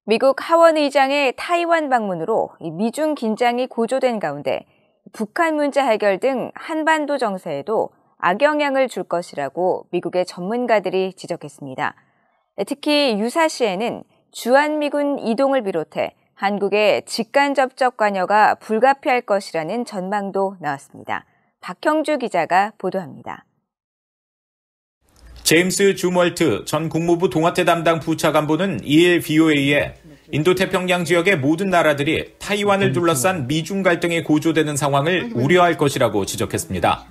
미국 하원 의장의 타이완 방문으로 미중 긴장이 고조된 가운데 북한 문제 해결 등 한반도 정세에도 악영향을 줄 것이라고 미국의 전문가들이 지적했습니다. 특히 유사시에는 주한미군 이동을 비롯해 한국의 직간접적 관여가 불가피할 것이라는 전망도 나왔습니다. 박형주 기자가 보도합니다. 제임스 줌월트 전 국무부 동아태 담당 부차관보는 2일 VOA에 인도태평양 지역의 모든 나라들이 타이완을 둘러싼 미중 갈등이 고조되는 상황을 우려할 것이라고 지적했습니다.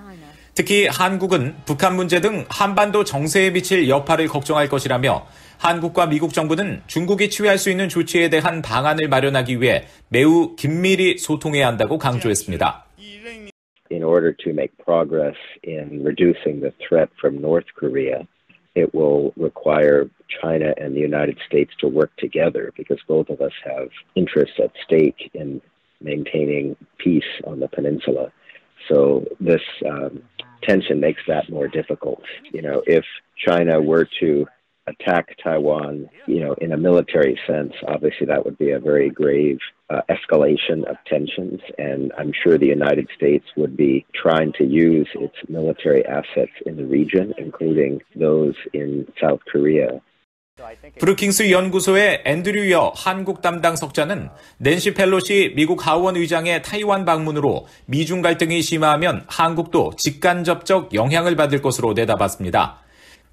특히 한국은 북한 문제 등 한반도 정세에 미칠 여파를 걱정할 것이라며 한국과 미국 정부는 중국이 취할 수 있는 조치에 대한 방안을 마련하기 위해 매우 긴밀히 소통해야 한다고 강조했습니다. In order to make progress in reducing the threat from North Korea, it will require China and the United States to work together because both of us have interests at stake in maintaining peace on the peninsula. So this tension makes that more difficult. If China were to attack Taiwan, in a military sense, obviously that would be a very grave escalation of tensions, and I'm sure the United States would be trying to use its military assets in the region, including those in South Korea. 브루킹스 연구소의 앤드류 여 한국 담당 석자는 낸시 펠로시 미국 하원 의장의 타이완 방문으로 미중 갈등이 심화하면 한국도 직간접적 영향을 받을 것으로 내다봤습니다.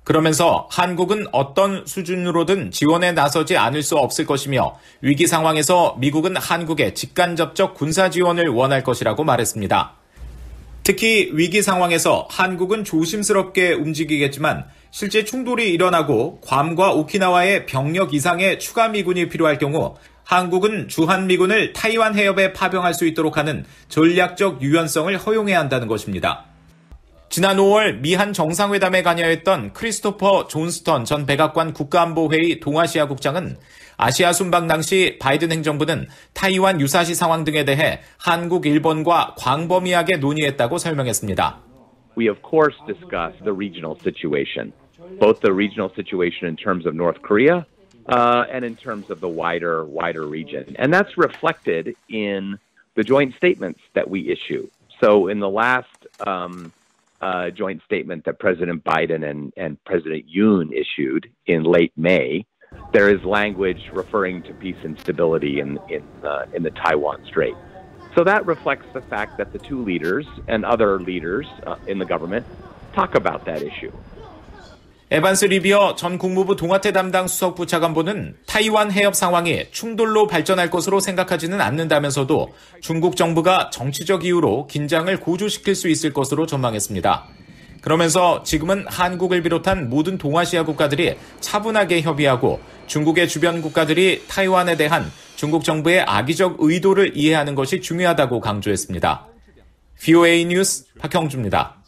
그러면서 한국은 어떤 수준으로든 지원에 나서지 않을 수 없을 것이며 위기 상황에서 미국은 한국의 직간접적 군사 지원을 원할 것이라고 말했습니다. 특히 위기 상황에서 한국은 조심스럽게 움직이겠지만 실제 충돌이 일어나고 괌과 오키나와의 병력 이상의 추가 미군이 필요할 경우 한국은 주한미군을 타이완 해협에 파병할 수 있도록 하는 전략적 유연성을 허용해야 한다는 것입니다. 지난 5월 미한 정상회담에 관여했던 크리스토퍼 존스턴 전 백악관 국가안보회의 동아시아 국장은 아시아 순방 당시 바이든 행정부는 타이완 유사시 상황 등에 대해 한국, 일본과 광범위하게 논의했다고 설명했습니다. We of course discussed the regional situation, both the regional situation in terms of North Korea and in terms of the wider region. And that's reflected in the joint statements that we issue. So in the last joint statement that President Biden and President Yoon issued in late May, there is language referring to peace and stability in the Taiwan Strait. So that reflects the fact that the two leaders and other leaders in the government talk about that issue. 에반스 리비어 전 국무부 동아태 담당 수석부 차관보는 타이완 해협 상황이 충돌로 발전할 것으로 생각하지는 않는다면서도 중국 정부가 정치적 이유로 긴장을 고조시킬 수 있을 것으로 전망했습니다. 그러면서 지금은 한국을 비롯한 모든 동아시아 국가들이 차분하게 협의하고 중국의 주변 국가들이 타이완에 대한 중국 정부의 악의적 의도를 이해하는 것이 중요하다고 강조했습니다. VOA 뉴스 박형주입니다.